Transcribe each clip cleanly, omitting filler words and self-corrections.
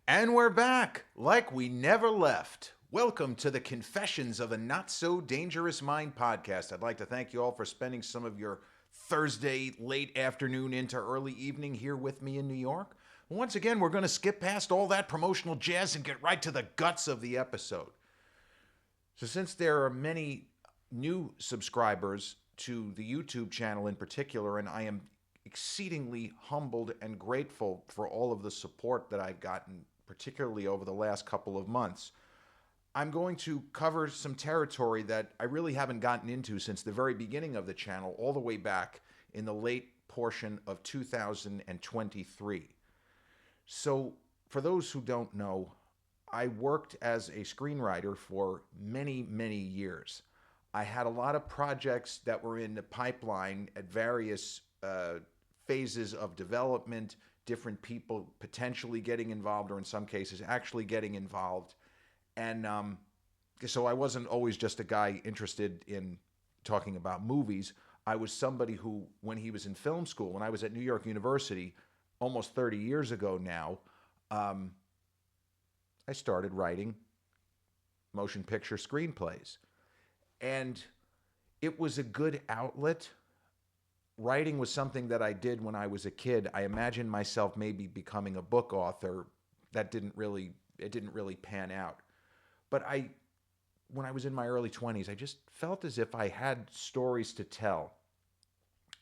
And we're back, like we never left. Welcome to the Confessions of a Not So Dangerous Mind podcast. I'd like to thank you all for spending some of your Thursday late afternoon into early evening here with me in New York. Once again, we're going to skip past all that promotional jazz and get right to the guts of the episode. So, since there are many new subscribers to the YouTube channel in particular, and I am exceedingly humbled and grateful for all of the support that I've gotten, particularly over the last couple of months, I'm going to cover some territory that I really haven't gotten into since the very beginning of the channel, all the way back in the late portion of 2023. So, for those who don't know, I worked as a screenwriter for many, many years. I had a lot of projects that were in the pipeline at various phases of development, different people potentially getting involved, or in some cases, actually getting involved. And so I wasn't always just a guy interested in talking about movies. I was somebody who, when he was in film school, when I was at New York University, almost 30 years ago now, I started writing motion picture screenplays. And it was a good outlet. Writing was something that I did when I was a kid. I imagined myself maybe becoming a book author. That didn't really pan out. But when I was in my early 20s, I just felt as if I had stories to tell.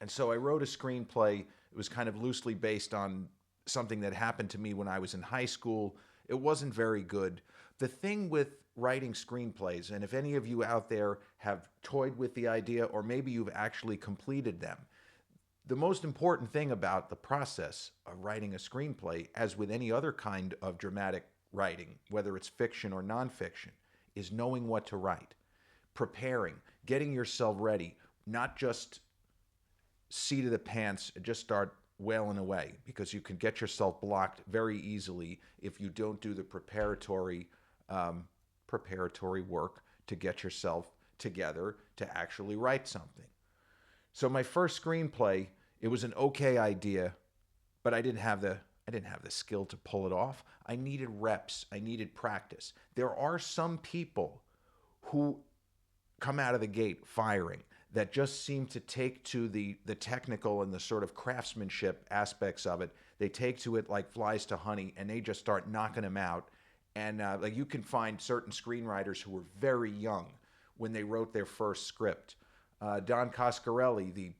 And so I wrote a screenplay. It was kind of loosely based on something that happened to me when I was in high school. It wasn't very good. The thing with writing screenplays, and if any of you out there have toyed with the idea, or maybe you've actually completed them, the most important thing about the process of writing a screenplay, as with any other kind of dramatic writing, whether it's fiction or nonfiction, is knowing what to write, preparing, getting yourself ready, not just seat of the pants and just start wailing away, because you can get yourself blocked very easily if you don't do the preparatory work to get yourself together to actually write something. So my first screenplay, it was an okay idea, but I didn't have the skill to pull it off. I needed reps. I needed practice. There are some people who come out of the gate firing that just seem to take to the technical and the sort of craftsmanship aspects of it. They take to it like flies to honey, and they just start knocking them out. And like, you can find certain screenwriters who were very young when they wrote their first script. Don Coscarelli,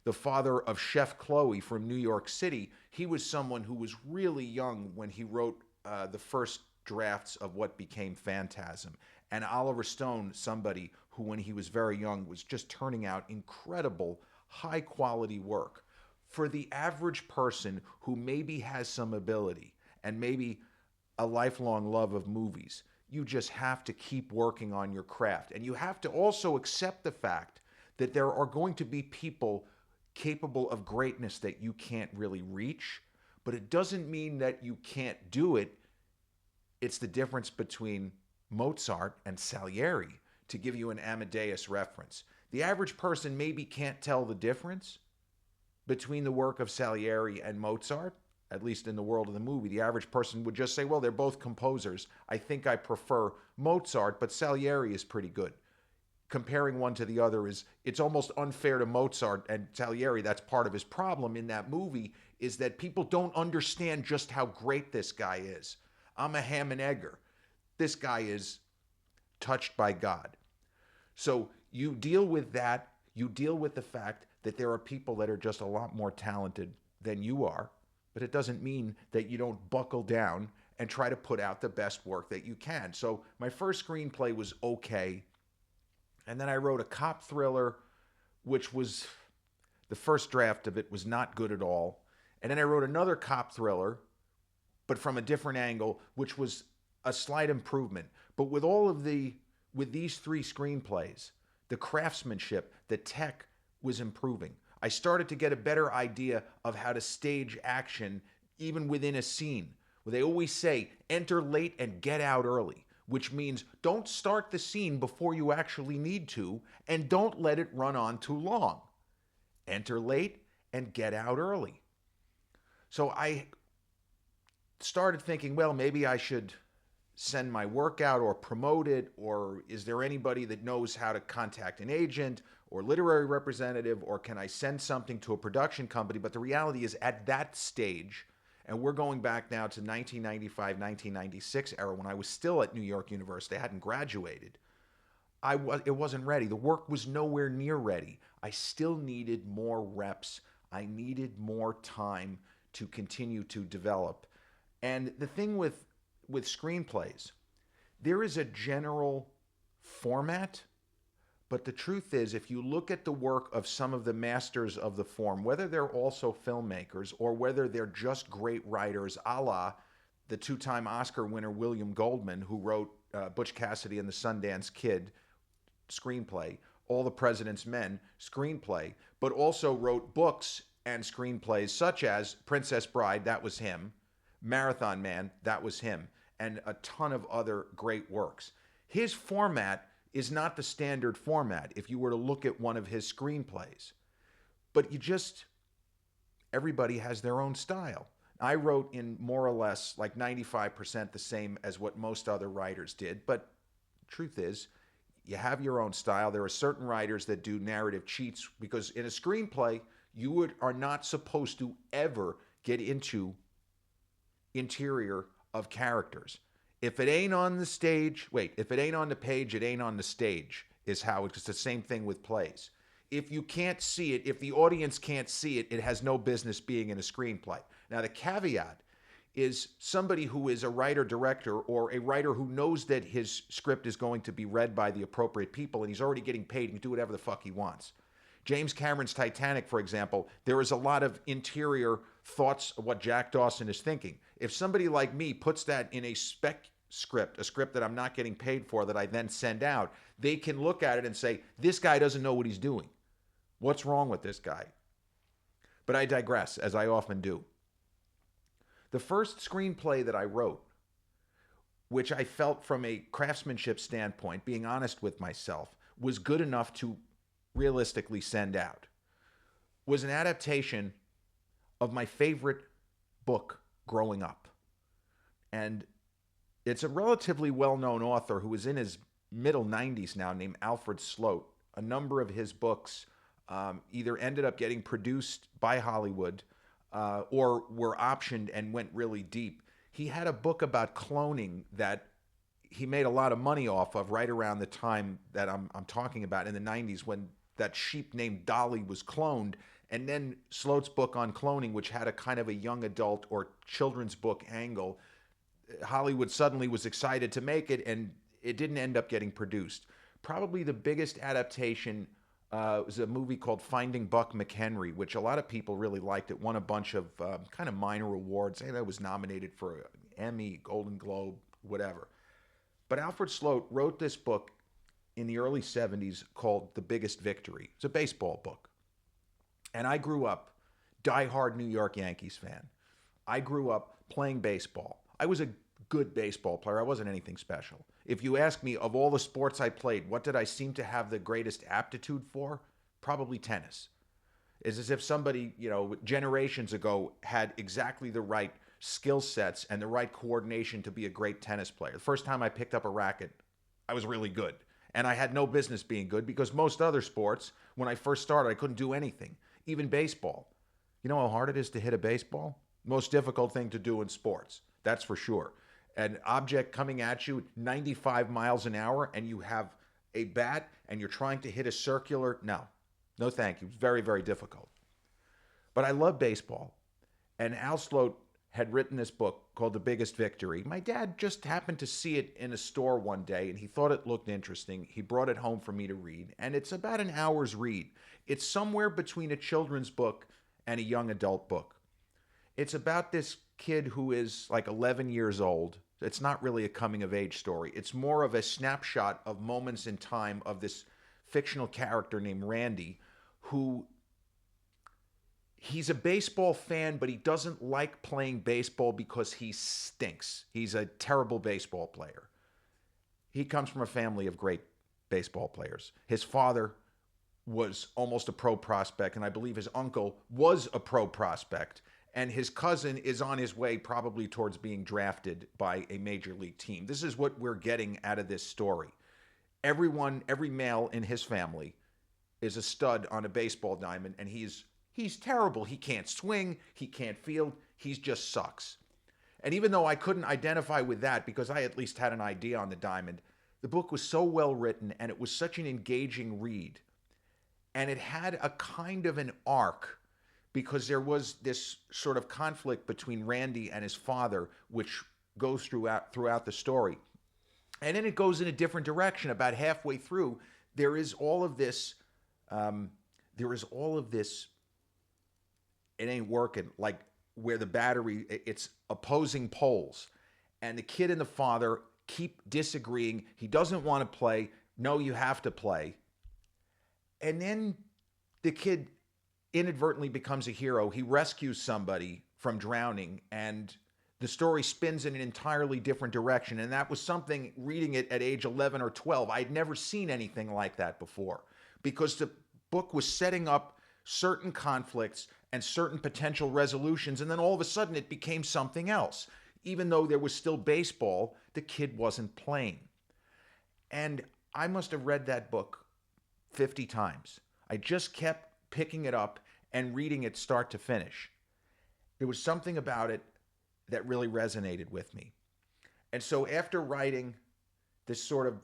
the father of Chef Chloe from New York City, he was someone who was really young when he wrote the first drafts of what became Phantasm. And Oliver Stone, somebody who, when he was very young, was just turning out incredible, high-quality work. For the average person who maybe has some ability and maybe a lifelong love of movies, you just have to keep working on your craft. And you have to also accept the fact that there are going to be people capable of greatness that you can't really reach, but it doesn't mean that you can't do it. It's the difference between Mozart and Salieri, to give you an Amadeus reference. The average person maybe can't tell the difference between the work of Salieri and Mozart, at least in the world of the movie. The average person would just say, well, they're both composers. I think I prefer Mozart, but Salieri is pretty good. Comparing one to the other it's almost unfair to Mozart and Salieri. That's part of his problem in that movie, is that people don't understand just how great this guy is. I'm a Ham and Egger. This guy is touched by God. So you deal with that. You deal with the fact that there are people that are just a lot more talented than you are, but it doesn't mean that you don't buckle down and try to put out the best work that you can. So my first screenplay was okay. And then I wrote a cop thriller, which was, the first draft of it was not good at all. And then I wrote another cop thriller, but from a different angle, which was a slight improvement. But with these three screenplays, the craftsmanship, the tech was improving. I started to get a better idea of how to stage action, even within a scene. Where they always say, enter late and get out early, which means don't start the scene before you actually need to, and don't let it run on too long. Enter late and get out early. So I started thinking, well, maybe I should send my work out or promote it, or is there anybody that knows how to contact an agent or literary representative, or can I send something to a production company? But the reality is, at that stage, and we're going back now to 1995, 1996 era, when I was still at New York University, I hadn't graduated. It wasn't ready. The work was nowhere near ready. I still needed more reps. I needed more time to continue to develop. And the thing with screenplays, there is a general format, but the truth is, if you look at the work of some of the masters of the form, whether they're also filmmakers or whether they're just great writers, a la the two-time Oscar winner William Goldman, who wrote Butch Cassidy and the Sundance Kid screenplay, All the President's Men screenplay, but also wrote books and screenplays such as Princess Bride, that was him, Marathon Man, that was him, and a ton of other great works. His format is not the standard format if you were to look at one of his screenplays. But everybody has their own style. I wrote in more or less like 95% the same as what most other writers did, but truth is, you have your own style. There are certain writers that do narrative cheats because in a screenplay, you are not supposed to ever get into interior of characters. If it ain't on the stage, if it ain't on the page, it ain't on the stage, is how it's the same thing with plays. If you can't see it, if the audience can't see it, it has no business being in a screenplay. Now, the caveat is somebody who is a writer-director or a writer who knows that his script is going to be read by the appropriate people and he's already getting paid and can do whatever the fuck he wants. James Cameron's Titanic, for example, there is a lot of interior thoughts of what Jack Dawson is thinking. If somebody like me puts that in a spec script, a script that I'm not getting paid for that I then send out, they can look at it and say, this guy doesn't know what he's doing. What's wrong with this guy? But I digress, as I often do. The first screenplay that I wrote, which I felt from a craftsmanship standpoint, being honest with myself, was good enough to realistically send out, was an adaptation of my favorite book growing up. And it's a relatively well-known author who is in his middle 90s now named Alfred Slote. A number of his books either ended up getting produced by Hollywood or were optioned and went really deep. He had a book about cloning that he made a lot of money off of right around the time that I'm talking about in the 90s when that sheep named Dolly was cloned. And then Slote's book on cloning, which had a kind of a young adult or children's book angle, Hollywood suddenly was excited to make it, and it didn't end up getting produced. Probably the biggest adaptation was a movie called Finding Buck McHenry, which a lot of people really liked. It won a bunch of kind of minor awards. I think it was nominated for an Emmy, Golden Globe, whatever. But Alfred Slote wrote this book in the early 70s called The Biggest Victory. It's a baseball book. And I grew up diehard New York Yankees fan. I grew up playing baseball. I was a good baseball player. I wasn't anything special. If you ask me, of all the sports I played, what did I seem to have the greatest aptitude for? Probably tennis. It's as if somebody, generations ago had exactly the right skill sets and the right coordination to be a great tennis player. The first time I picked up a racket, I was really good. And I had no business being good because most other sports, when I first started, I couldn't do anything. Even baseball. You know how hard it is to hit a baseball? Most difficult thing to do in sports. That's for sure. An object coming at you 95 miles an hour and you have a bat and you're trying to hit a circular, no thank you. Very, very difficult. But I love baseball. And Al Slote had written this book called The Biggest Victory. My dad just happened to see it in a store one day and he thought it looked interesting. He brought it home for me to read, and it's about an hour's read. It's somewhere between a children's book and a young adult book. It's about this kid who is like 11 years old. It's not really a coming-of-age story. It's more of a snapshot of moments in time of this fictional character named Randy, who he's a baseball fan, but he doesn't like playing baseball because he stinks. He's a terrible baseball player. He comes from a family of great baseball players. His father was almost a pro prospect, and I believe his uncle was a pro prospect. and his cousin is on his way probably towards being drafted by a major league team. This is what we're getting out of this story. Every male in his family is a stud on a baseball diamond, and he's terrible. He can't swing, he can't field, he just sucks. And even though I couldn't identify with that because I at least had an idea on the diamond, the book was so well written and it was such an engaging read. And it had a kind of an arc because there was this sort of conflict between Randy and his father, which goes throughout the story. And then it goes in a different direction. About halfway through, there is all of this, it ain't working, like where the battery, it's opposing poles. And the kid and the father keep disagreeing. He doesn't want to play. No, you have to play. And then the kid inadvertently becomes a hero. He rescues somebody from drowning, and the story spins in an entirely different direction. And that was something, reading it at age 11 or 12, I'd never seen anything like that before, because the book was setting up certain conflicts and certain potential resolutions, and then all of a sudden it became something else. Even though there was still baseball, the kid wasn't playing. And I must have read that book 50 times. I just kept picking it up and reading it start to finish. There was something about it that really resonated with me. And so after writing this sort of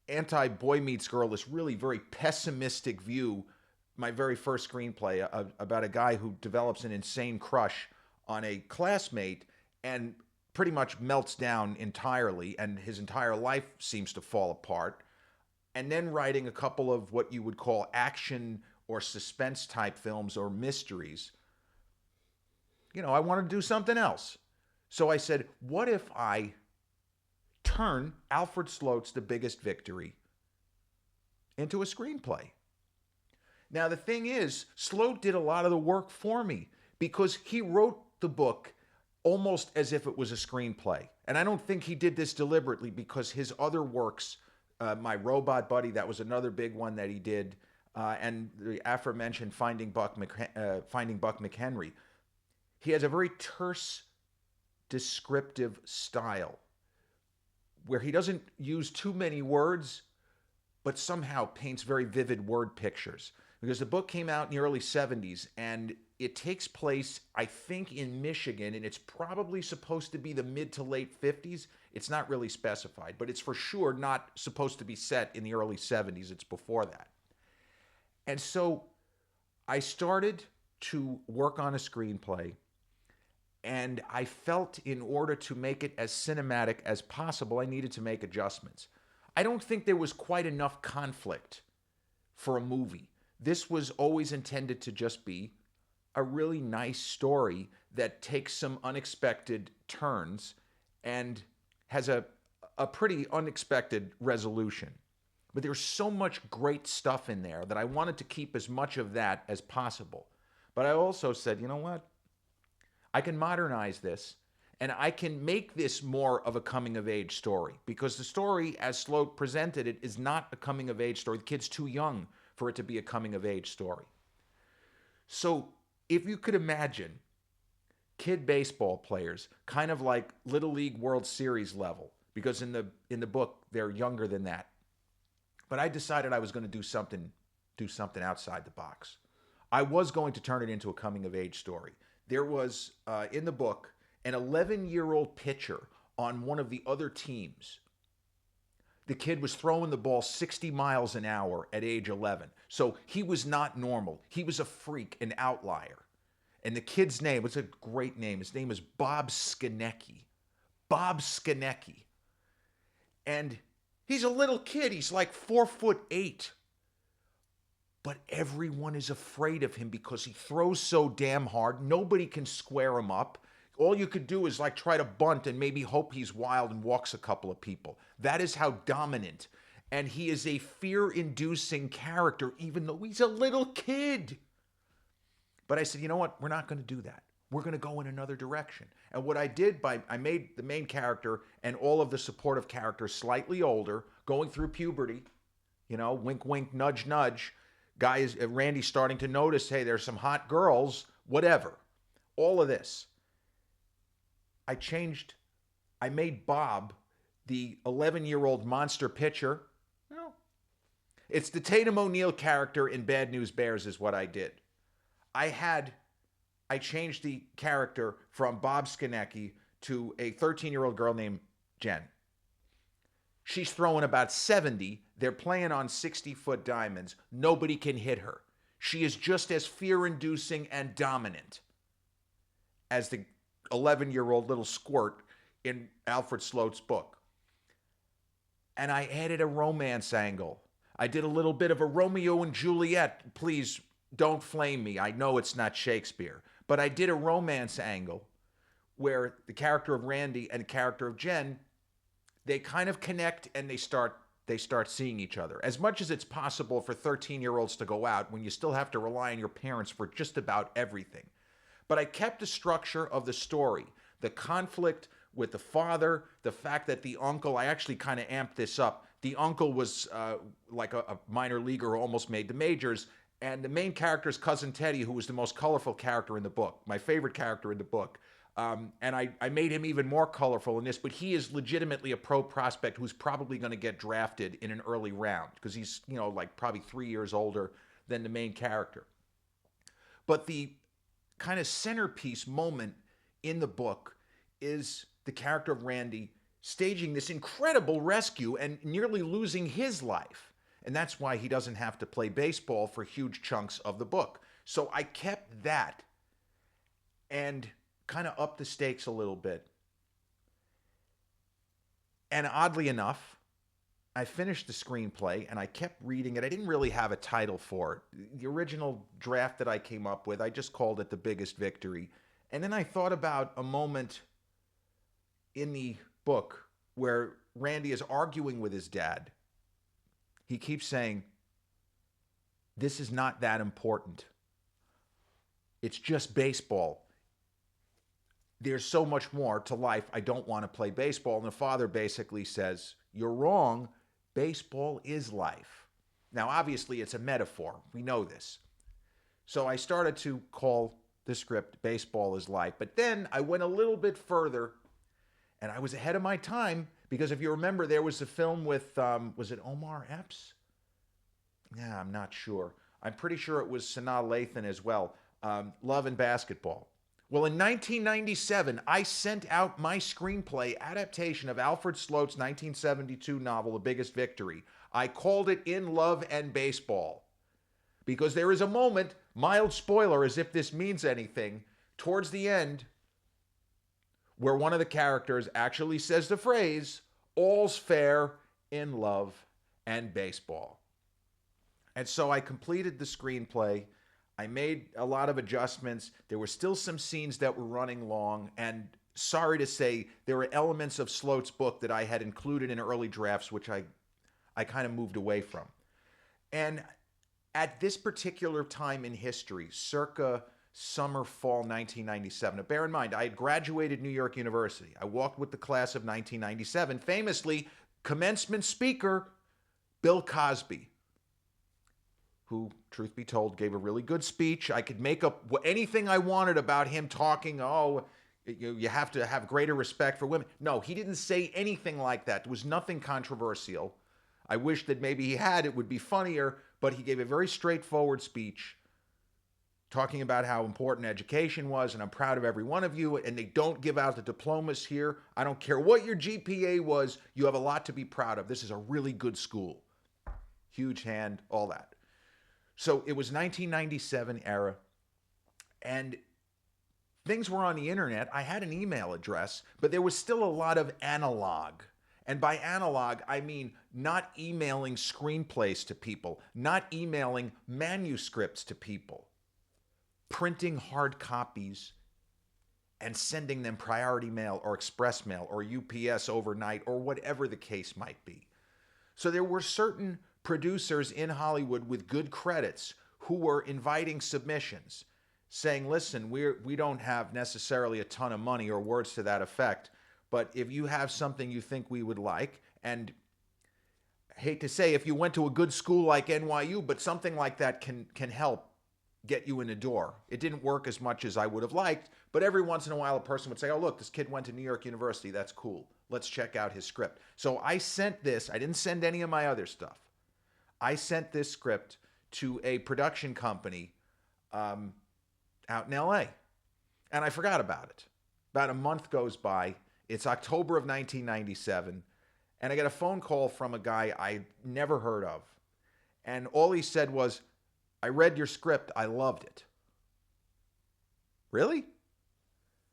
anti-boy meets girl, this really very pessimistic view, my very first screenplay about a guy who develops an insane crush on a classmate and pretty much melts down entirely, and his entire life seems to fall apart. And then writing a couple of what you would call action or suspense type films or mysteries. I wanted to do something else. So I said, what if I turn Alfred Slote's The Biggest Victory into a screenplay? Now, the thing is, Slote did a lot of the work for me because he wrote the book almost as if it was a screenplay. And I don't think he did this deliberately, because his other works, My Robot Buddy, that was another big one that he did, and the aforementioned Finding Buck McHenry, he has a very terse, descriptive style where he doesn't use too many words, but somehow paints very vivid word pictures. Because the book came out in the early 70s, and it takes place, I think, in Michigan, and it's probably supposed to be the mid to late 50s. It's not really specified, but it's for sure not supposed to be set in the early 70s. It's before that. And so I started to work on a screenplay, and I felt in order to make it as cinematic as possible, I needed to make adjustments. I don't think there was quite enough conflict for a movie. This was always intended to just be a really nice story that takes some unexpected turns and has a pretty unexpected resolution. But there's so much great stuff in there that I wanted to keep as much of that as possible. But I also said, you know what? I can modernize this, and I can make this more of a coming-of-age story, because the story, as Slote presented it, is not a coming-of-age story. The kid's too young for it to be a coming-of-age story. So if you could imagine kid baseball players, kind of like Little League World Series level, because in the book they're younger than that. But I decided I was going to do something outside the box. I was going to turn it into a coming-of-age story. There was, in the book, an 11-year-old pitcher on one of the other teams. The kid was throwing the ball 60 miles an hour at age 11. So he was not normal. He was a freak, an outlier. And the kid's name, it's a great name. His name is Bob Skonecki. Bob Skonecki. And he's a little kid. He's like 4'8". But everyone is afraid of him because he throws so damn hard. Nobody can square him up. All you could do is like try to bunt and maybe hope he's wild and walks a couple of people. That is how dominant. And he is a fear-inducing character, even though he's a little kid. But I said, you know what? We're not going to do that. We're going to go in another direction. And what I did, I made the main character and all of the supportive characters slightly older, going through puberty. Wink, wink, nudge, nudge. Randy's starting to notice, hey, there's some hot girls, whatever. all of this. I changed, I made Bob the 11-year-old monster pitcher. No, it's the Tatum O'Neal character in Bad News Bears is what I did. I had, I changed the character from Bob Skinecki to a 13-year-old girl named Jen. She's throwing about 70. They're playing on 60-foot diamonds. Nobody can hit her. She is just as fear-inducing and dominant as the 11-year-old little squirt in Alfred Slote's book. And I added a romance angle. I did a little bit of a Romeo and Juliet. Please don't flame me. I know it's not Shakespeare. But I did a romance angle where the character of Randy and the character of Jen, they kind of connect and they start seeing each other. As much as it's possible for 13-year-olds to go out when you still have to rely on your parents for just about everything. But I kept the structure of the story, the conflict with the father, the fact that the uncle, I actually kind of amped this up. The uncle was like a minor leaguer who almost made the majors. And the main character is Cousin Teddy, who was the most colorful character in the book, my favorite character in the book. And I made him even more colorful in this, but he is legitimately a pro prospect who's probably going to get drafted in an early round because he's, you know, like probably 3 years older than the main character. But the kind of centerpiece moment in the book is the character of Randy staging this incredible rescue and nearly losing his life. And that's why he doesn't have to play baseball for huge chunks of the book. So I kept that and kind of upped the stakes a little bit. And oddly enough, I finished the screenplay and I kept reading it. I didn't really have a title for it. The original draft that I came up with, I just called it The Biggest Victory. And then I thought about a moment in the book where Randy is arguing with his dad. He keeps saying, this is not that important. It's just baseball. There's so much more to life. I don't want to play baseball. And the father basically says, you're wrong. Baseball is life. Now, obviously, it's a metaphor. We know this. So I started to call the script Baseball is Life. But then I went a little bit further, and I was ahead of my time because if you remember, there was a film with, was it Omar Epps? Yeah, I'm not sure. I'm pretty sure it was Sanaa Lathan as well. Love and Basketball. Well, in 1997, I sent out my screenplay adaptation of Alfred Slote's 1972 novel, The Biggest Victory. I called it In Love and Baseball. Because there is a moment, mild spoiler as if this means anything, towards the end, where one of the characters actually says the phrase, all's fair in love and baseball. And so I completed the screenplay. I made a lot of adjustments. There were still some scenes that were running long. And sorry to say, there were elements of Slote's book that I had included in early drafts, which I kind of moved away from. And at this particular time in history, circa summer, fall 1997. Now, bear in mind, I had graduated New York University. I walked with the class of 1997. Famously, commencement speaker, Bill Cosby, who, truth be told, gave a really good speech. I could make up anything I wanted about him talking, oh, you have to have greater respect for women. No, he didn't say anything like that. There was nothing controversial. I wish that maybe he had. It would be funnier, but he gave a very straightforward speech talking about how important education was, and I'm proud of every one of you, and they don't give out the diplomas here. I don't care what your GPA was, you have a lot to be proud of. This is a really good school. Huge hand, all that. So it was 1997 era, and things were on the internet. I had an email address, but there was still a lot of analog. And by analog, I mean not emailing screenplays to people, not emailing manuscripts to people, printing hard copies and sending them priority mail or express mail or UPS overnight or whatever the case might be. So there were certain producers in Hollywood with good credits who were inviting submissions, saying, listen, we don't have necessarily a ton of money or words to that effect, but if you have something you think we would like, and I hate to say if you went to a good school like NYU, but something like that can help, get you in the door. It didn't work as much as I would have liked, but every once in a while a person would say, oh, look, this kid went to New York University. That's cool. Let's check out his script. So I sent this. I didn't send any of my other stuff. I sent this script to a production company out in LA, and I forgot about it. About a month goes by. It's October of 1997, and I get a phone call from a guy I never heard of. And all he said was, I read your script. I loved it. Really?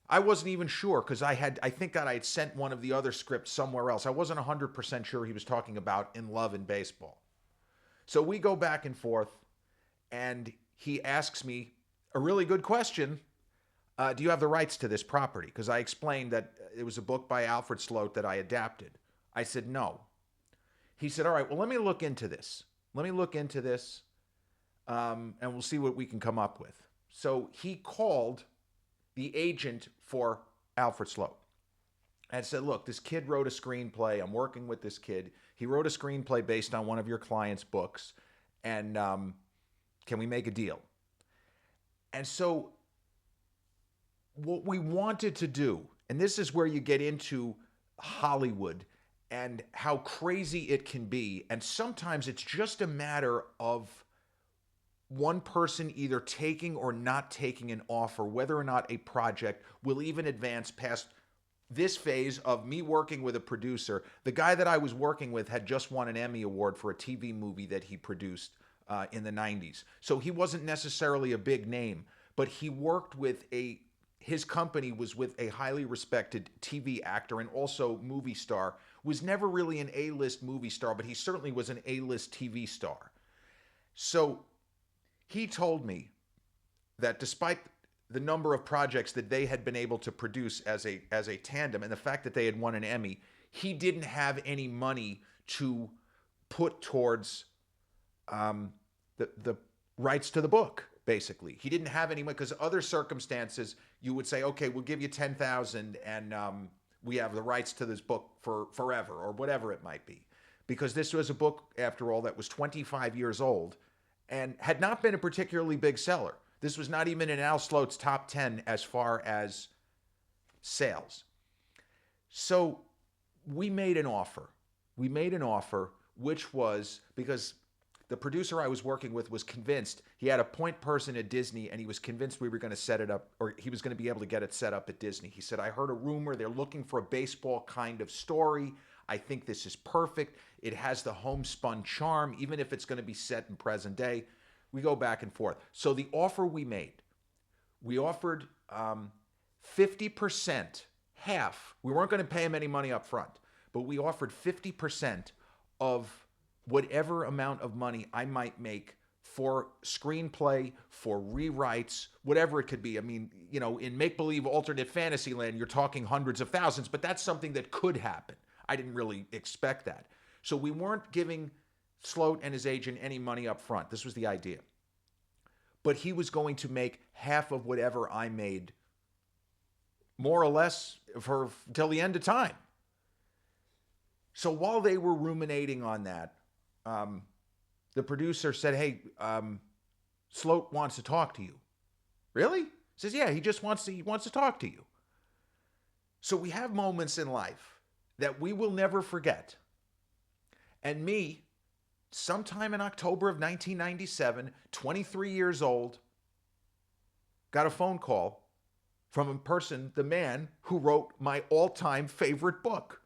I wasn't even sure because I think that I had sent one of the other scripts somewhere else. I wasn't 100% sure he was talking about In Love and Baseball. So we go back and forth, and he asks me a really good question. Do you have the rights to this property? Because I explained that it was a book by Alfred Slote that I adapted. I said, no. He said, all right, well, let me look into this. And we'll see what we can come up with. So he called the agent for Alfred Slote and said, look, this kid wrote a screenplay. I'm working with this kid. He wrote a screenplay based on one of your client's books. And can we make a deal? And so what we wanted to do, and this is where you get into Hollywood and how crazy it can be. And sometimes it's just a matter of one person either taking or not taking an offer, whether or not a project will even advance past this phase of me working with a producer. The guy that I was working with had just won an Emmy Award for a TV movie that he produced in the 90s. So he wasn't necessarily a big name, but he worked with his company was with a highly respected TV actor and also movie star. Was never really an A-list movie star, but he certainly was an A-list TV star. So he told me that despite the number of projects that they had been able to produce as a tandem and the fact that they had won an Emmy, he didn't have any money to put towards the rights to the book, basically. He didn't have any money because other circumstances you would say, okay, we'll give you $10,000 and we have the rights to this book for forever or whatever it might be. Because this was a book, after all, that was 25 years old and had not been a particularly big seller. This was not even in Al Slote's top 10 as far as sales. So we made an offer. Which was because the producer I was working with was convinced. He had a point person at Disney, and he was convinced we were going to set it up, or he was going to be able to get it set up at Disney. He said, I heard a rumor. They're looking for a baseball kind of story. I think this is perfect. It has the homespun charm, even if it's going to be set in present day. We go back and forth. So the offer we made, we offered 50%, half. We weren't going to pay him any money up front, but we offered 50% of whatever amount of money I might make for screenplay, for rewrites, whatever it could be. I mean, you know, in make-believe alternate fantasy land, you're talking hundreds of thousands, but that's something that could happen. I didn't really expect that. So we weren't giving Slote and his agent any money up front. This was the idea. But he was going to make half of whatever I made, more or less, till the end of time. So while they were ruminating on that, the producer said, hey, Slote wants to talk to you. Really? He says, yeah, he wants to talk to you. So we have moments in life that we will never forget. And me, sometime in October of 1997, 23 years old, got a phone call from a person, the man who wrote my all-time favorite book.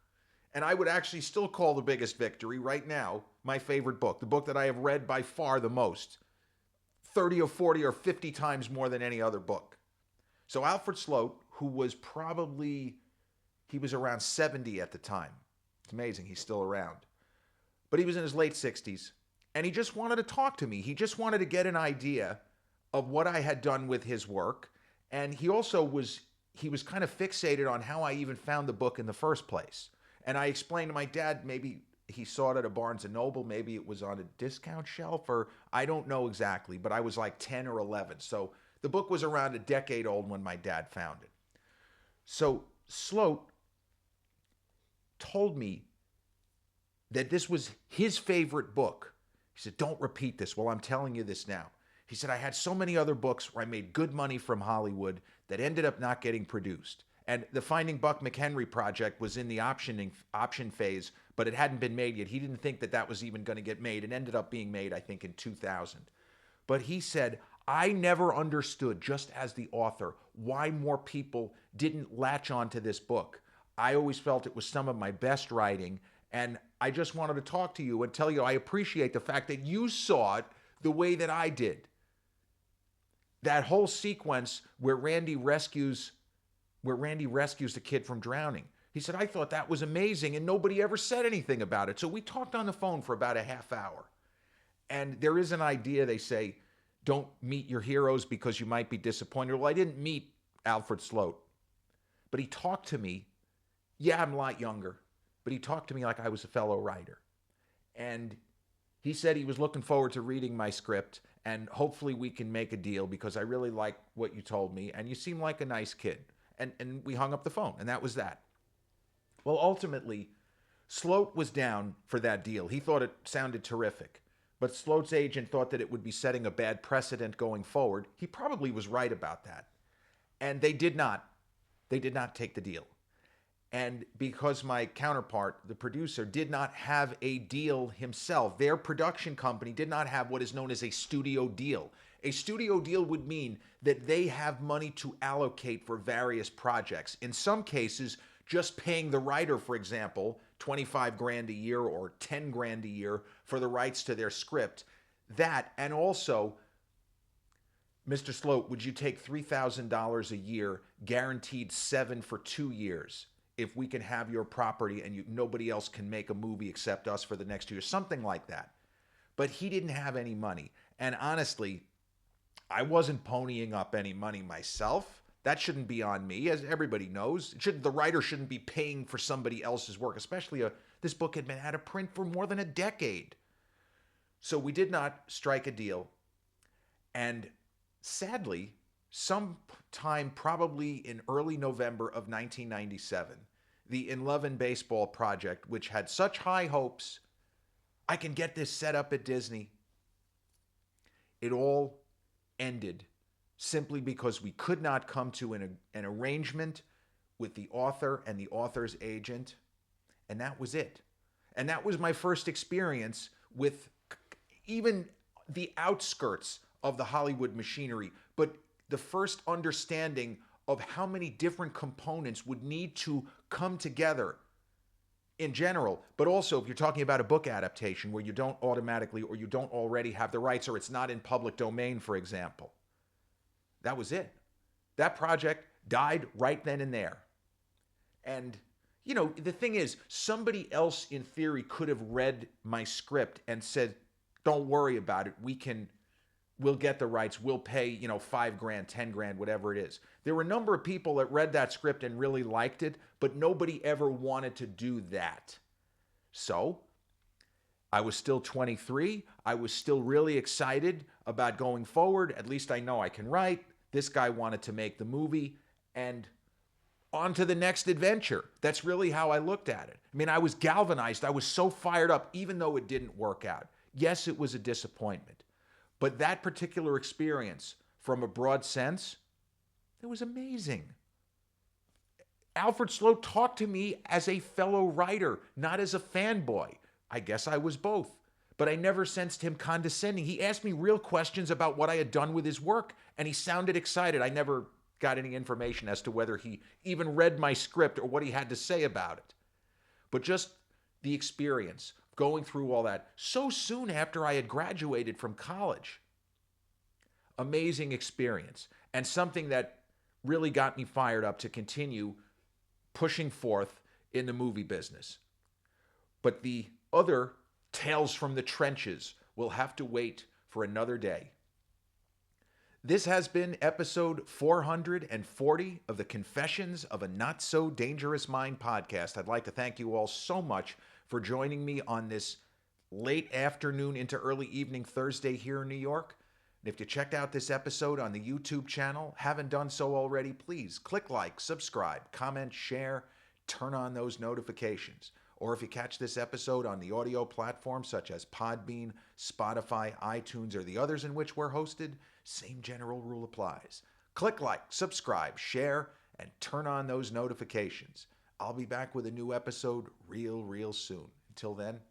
And I would actually still call the biggest victory right now my favorite book, the book that I have read by far the most, 30 or 40 or 50 times more than any other book. So Alfred Slote, who was he was around 70 at the time. It's amazing he's still around. But he was in his late 60s, and he just wanted to talk to me. He just wanted to get an idea of what I had done with his work, and he also was kind of fixated on how I even found the book in the first place. And I explained to my dad, maybe he saw it at a Barnes & Noble, maybe it was on a discount shelf, or I don't know exactly, but I was like 10 or 11. So the book was around a decade old when my dad found it. So Slote told me that this was his favorite book. He said, don't repeat this. Well, I'm telling you this now. He said, I had so many other books where I made good money from Hollywood that ended up not getting produced. And the Finding Buck McHenry project was in the option phase, but it hadn't been made yet. He didn't think that that was even going to get made. It ended up being made, I think, in 2000. But he said, I never understood, just as the author, why more people didn't latch onto this book. I always felt it was some of my best writing, and I just wanted to talk to you and tell you I appreciate the fact that you saw it the way that I did. That whole sequence where Randy rescues the kid from drowning. He said, I thought that was amazing, and nobody ever said anything about it. So we talked on the phone for about a half hour. And there is an idea, they say, don't meet your heroes because you might be disappointed. Well, I didn't meet Alfred Slote, but he talked to me. Yeah, I'm a lot younger, but he talked to me like I was a fellow writer. And he said he was looking forward to reading my script, and hopefully we can make a deal because I really like what you told me, and you seem like a nice kid. And we hung up the phone, and that was that. Well, ultimately, Slote was down for that deal. He thought it sounded terrific. But Slote's agent thought that it would be setting a bad precedent going forward. He probably was right about that. And they did not. They did not take the deal. And because my counterpart, the producer, did not have a deal himself, their production company did not have what is known as a studio deal. A studio deal would mean that they have money to allocate for various projects. In some cases, just paying the writer, for example, 25 grand a year or 10 grand a year for the rights to their script. That, and also, Mr. Slote, would you take $3,000 a year, guaranteed 7 for 2 years, if we can have your property and nobody else can make a movie except us for the next 2 years? Something like that. But he didn't have any money. And honestly, I wasn't ponying up any money myself. That shouldn't be on me, as everybody knows. The writer shouldn't be paying for somebody else's work, especially this book had been out of print for more than a decade. So we did not strike a deal. And sadly, sometime probably in early November of 1997, the In Love and Baseball project, which had such high hopes, I can get this set up at Disney, it all ended simply because we could not come to an arrangement with the author and the author's agent, and that was it. And that was my first experience with even the outskirts of the Hollywood machinery, but the first understanding of how many different components would need to come together in general, but also if you're talking about a book adaptation where you don't automatically or you don't already have the rights or it's not in public domain, for example. That was it. That project died right then and there. And, you know, the thing is, somebody else in theory could have read my script and said, don't worry about it. We'll get the rights. We'll pay, 5 grand, 10 grand, whatever it is. There were a number of people that read that script and really liked it, but nobody ever wanted to do that. So I was still 23. I was still really excited about going forward. At least I know I can write. This guy wanted to make the movie, and on to the next adventure. That's really how I looked at it. I mean, I was galvanized. I was so fired up, even though it didn't work out. Yes, it was a disappointment. But that particular experience, from a broad sense, it was amazing. Alfred Slote talked to me as a fellow writer, not as a fanboy. I guess I was both. But I never sensed him condescending. He asked me real questions about what I had done with his work, and he sounded excited. I never got any information as to whether he even read my script or what he had to say about it. But just the experience, going through all that so soon after I had graduated from college. Amazing experience, and something that really got me fired up to continue pushing forth in the movie business. But the other tales from the trenches will have to wait for another day. This has been episode 440 of the Confessions of a Not So Dangerous Mind podcast. I'd like to thank you all so much for joining me on this late afternoon into early evening Thursday here in New York. And if you checked out this episode on the YouTube channel, haven't done so already, please click like, subscribe, comment, share, turn on those notifications. Or if you catch this episode on the audio platforms such as Podbean, Spotify, iTunes, or the others in which we're hosted, same general rule applies. Click like, subscribe, share, and turn on those notifications. I'll be back with a new episode real soon. Until then,